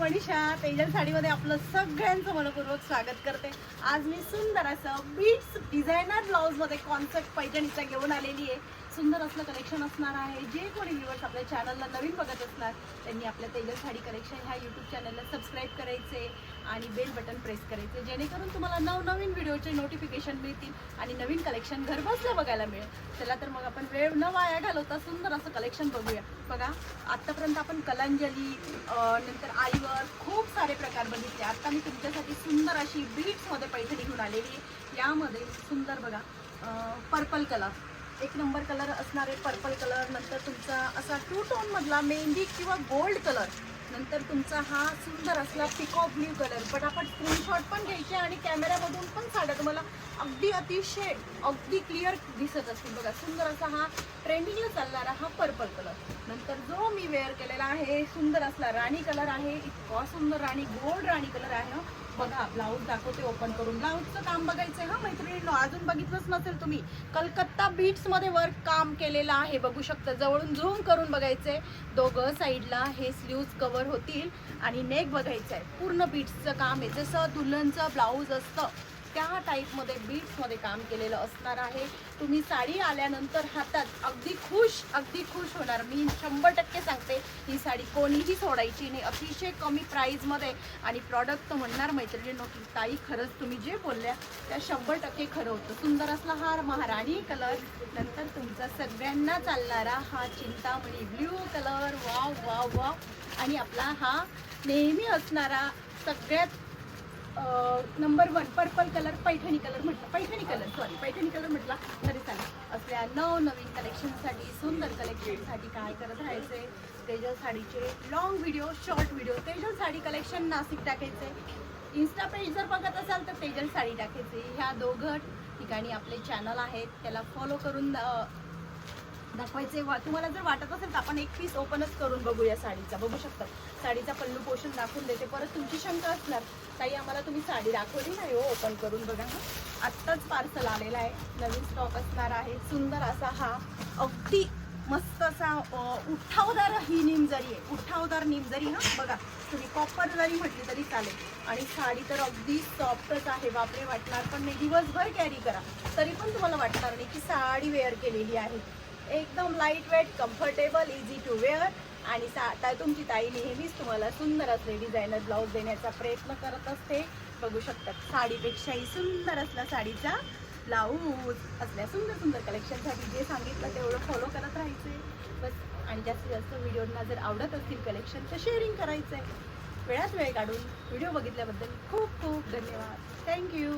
मनीषा तेजल साडीमध्ये आपलं सगळ्यांचं मनपूर्वक स्वागत करते। आज मी सुंदर असं बीट्स डिझायनर ब्लाउज मध्ये कॉन्सेप्ट पैठणीचा घेऊन आलेली आहे। सुंदर असलं कलेक्शन असणार आहे। जे कोणी व्ह्यूअर्स आपल्या चॅनलला नवीन बघत असणार त्यांनी आपल्या तेजल साडी कलेक्शन ह्या यूट्यूब चॅनलला सबस्क्राईब करायचे आणि बेल बटन प्रेस करायचे, जेणेकरून तुम्हाला नवनवीन व्हिडिओचे नोटिफिकेशन मिळतील आणि नवीन कलेक्शन घरबसल्या बघायला मिळेल। चला तर मग आपण वेळ न वाया घालवता सुंदर असं कलेक्शन बघूया। बघा, आतापर्यंत आपण कलांजली नंतर आईवर खूप सारे प्रकार बघितले। आता मी तुमच्यासाठी सुंदर अशी बीट्स मध्ये पैठणी घेऊन आलेली आहे। यामध्ये सुंदर बघा पर्पल कलर, एक नंबर कलर असणारे पर्पल कलर, नंतर तुमचा असा टू टोन मधला मेहंदी किंवा गोल्ड कलर, नंतर तुमचा हा सुंदर असला पिकॉक ब्ल्यू कलर। पटापट स्क्रीनशॉट पण घ्यायचे आणि कॅमेऱ्यामधून पण साड्या तुम्हाला अगदी अतिशय अगदी क्लिअर दिसत असतील। बघा, सुंदर असा हा ट्रेंडिंगला चालणारा हा पर्पल कलर। नंतर जो मी वेअर केलेला आहे सुंदर असला राणी कलर आहे, इतका सुंदर राणी गोल्ड राणी कलर आहे। बघा, ब्लाऊज दाखवते ओपन करून। ब्लाऊजचं काम बघायचंय हा मैत्रिणींनो, अजून बघितलंच नसेल तुम्ही, कलकत्ता बीट्स मध्ये वर्क काम केलेलं आहे। बघू शकता, जवळून झूम करून बघायचंय। दोघं साईडला हे स्लीव्ज कव्हर होतील आणि नेक बघायचं आहे। पूर्ण बीट्सचं काम आहे, जसं दुल्हनचं ब्लाऊज असतं त्या टाईपमध्ये बीट्समध्ये काम केलेलं असणार आहे। तुम्ही साडी आल्यानंतर हातात अगदी खुश होणार। मी 100% सांगते, ही साडी कोणीही सोडायची नाही। अतिशय कमी प्राईजमध्ये आणि प्रॉडक्ट तर म्हणणार मैत्रिणींनो की ताई खरंच तुम्ही जे बोलल्या त्या 100% खरं होतं। सुंदर असला हा महाराणी कलर, नंतर तुमचा सगळ्यांना चालणारा हा Chintamani blue colour. Wow wow wow. आणि आपला हा नेहमी असणारा सगळ्यात number 1 purple colour, Paithani colour म्हटला तरी चालेल। असल्या नवनवीन कलेक्शनसाठी, सुंदर कलेक्शनसाठी काय करत राहायचे, तेजल साडीचे long video, short video, Tejal sari collection Nashik टाकायचे। इन्स्टा पेज जर बघत असाल तर तेजल साडी टाकायचे। ह्या दोघं ठिकाणी आपले चॅनल आहेत, त्याला फॉलो करून दाखवायचे। तुम्हाला जर वाटत असेल तर आपण एक पीस ओपनच करून बघूया साडीचा। बघू शकता, साडीचा पल्लू पोर्शन दाखवून देते। परत तुमची शंका असणार, ताई आम्हाला तुम्ही साडी दाखवली नाही हो ओपन करून। बघा, आत्ताच पार्सल आलेला आहे, नवीन स्टॉक असणार आहे। सुंदर असा हा अगदी मस्त असा उठावदार ही निमजरी आहे, उठावदार निमजरी। हा बघा, तुम्ही कॉपर जरी म्हटली तरी चालेल। आणि साडी तर अगदी सॉफ्टच आहे, बापरे वाटणार पण नाही। दिवसभर कॅरी करा तरी पण तुम्हाला वाटणार नाही की साडी वेअर केलेली आहे। एकदम light weight, comfortable, easy to wear. आणि तुमची ताई नेहमीच तुम्हाला सुंदर असले डिझायनर ब्लाऊज देण्याचा प्रयत्न करत असते। बघू शकतात, साडीपेक्षाही सुंदर असला साडीचा ब्लाऊज। असल्या सुंदर सुंदर कलेक्शनसाठी जे सांगितलं तेवढं फॉलो करत राहायचे बस। आणि जास्तीत जास्त व्हिडिओना जर आवडत असतील कलेक्शन तर शेअरिंग करायचं आहे। वेळात वेळ काढून व्हिडिओ बघितल्याबद्दल खूप खूप धन्यवाद। थँक्यू।